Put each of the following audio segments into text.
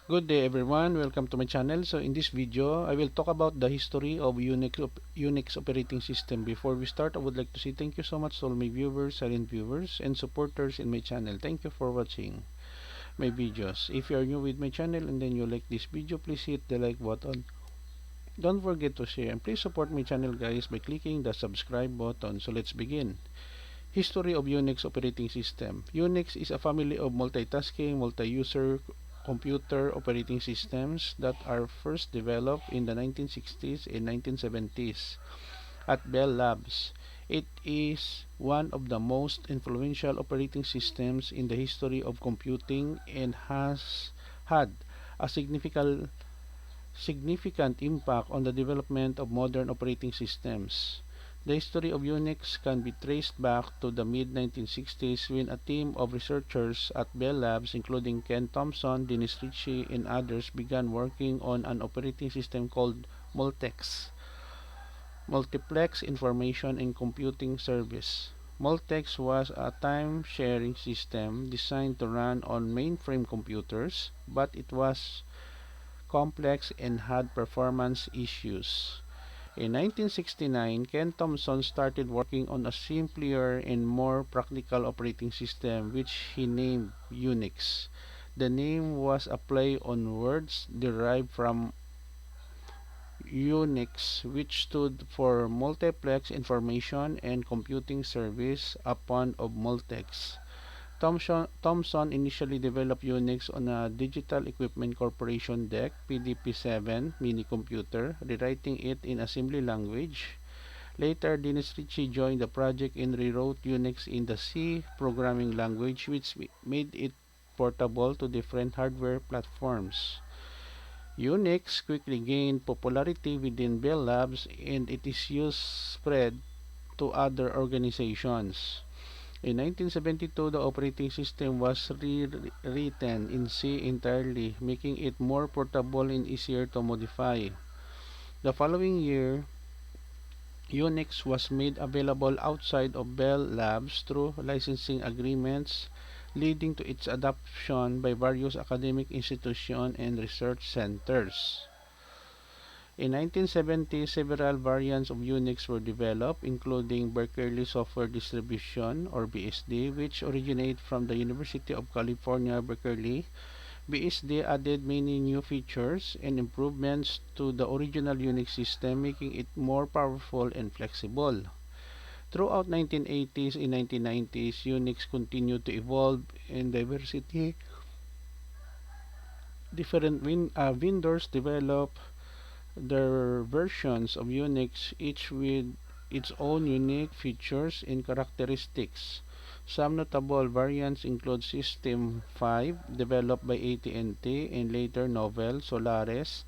Good day everyone, welcome to my channel. So in this video, I will talk about the history of Unix operating system. Before we start, I would like to say thank you so much to all my viewers, silent viewers, and supporters in my channel. Thank you for watching my videos. If you are new with my channel and then you like this video, please hit the like button. Don't forget to share and please support my channel guys by clicking the subscribe button. So let's begin. History of Unix operating system. Unix is a family of multitasking, multi-user computer operating systems that are first developed in the 1960s and 1970s at Bell Labs. It is one of the most influential operating systems in the history of computing and has had a significant impact on the development of modern operating systems. The history of Unix can be traced back to the mid-1960s when a team of researchers at Bell Labs, including Ken Thompson, Dennis Ritchie, and others, began working on an operating system called Multex, Multiplex Information and Computing Service. Multex was a time-sharing system designed to run on mainframe computers, but it was complex and had performance issues. In 1969, Ken Thompson started working on a simpler and more practical operating system which he named Unix. The name was a play on words derived from Unix, which stood for Multiplex Information and Computing Service, a pun of Multex. Thomson initially developed Unix on a Digital Equipment Corporation DEC PDP-7 mini computer, rewriting it in assembly language. Later, Dennis Ritchie joined the project and rewrote Unix in the C programming language, which made it portable to different hardware platforms. Unix quickly gained popularity within Bell Labs and its use spread to other organizations. In 1972, the operating system was rewritten in C entirely, making it more portable and easier to modify. The following year, Unix was made available outside of Bell Labs through licensing agreements, leading to its adoption by various academic institutions and research centers. In 1970, several variants of Unix were developed, including Berkeley Software Distribution or BSD, which originated from the University of California, Berkeley. BSD added many new features and improvements to the original Unix system, making it more powerful and flexible. Throughout 1980s and 1990s, Unix continued to evolve in diversity. Different vendors developed their versions of Unix, each with its own unique features and characteristics. Some notable variants include System 5, developed by AT&T, and later Novell, Solaris,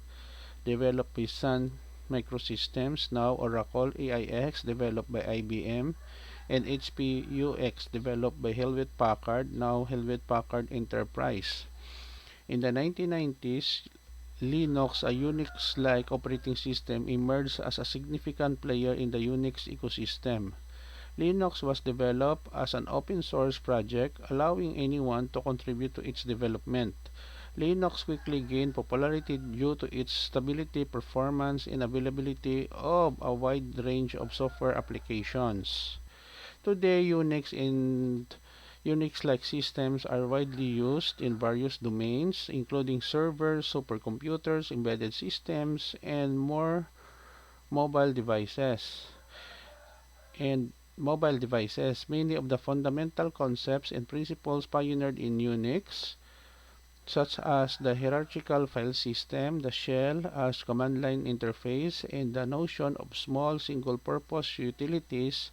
developed by Sun Microsystems, now Oracle, AIX, developed by IBM, and HP UX, developed by Hewlett-Packard, now Hewlett-Packard Enterprise. In the 1990s, Linux, a Unix-like operating system, emerged as a significant player in the Unix ecosystem. Linux was developed as an open-source project, allowing anyone to contribute to its development. Linux quickly gained popularity due to its stability, performance, and availability of a wide range of software applications. Today, Unix-like systems are widely used in various domains, including servers, supercomputers, embedded systems, and more mobile devices. And mobile devices, many of the fundamental concepts and principles pioneered in Unix, such as the hierarchical file system, the shell as command line interface, and the notion of small single-purpose utilities,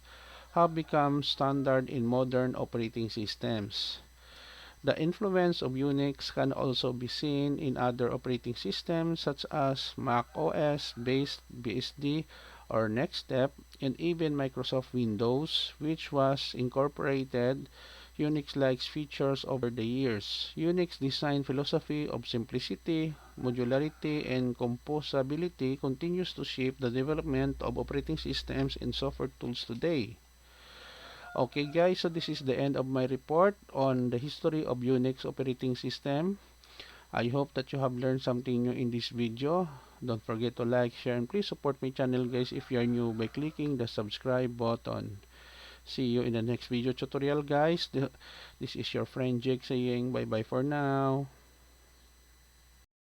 have become standard in modern operating systems. The influence of Unix can also be seen in other operating systems such as Mac OS-based BSD or NextStep, and even Microsoft Windows, which was incorporated Unix-like features over the years. Unix design philosophy of simplicity, modularity, and composability continues to shape the development of operating systems and software tools today. Okay guys, so this is the end of my report on the history of Unix operating system. I hope that you have learned something new in this video. Don't forget to like, share, and please support my channel guys if you are new by clicking the subscribe button. See you in the next video tutorial guys. This is your friend Jake saying bye bye for now.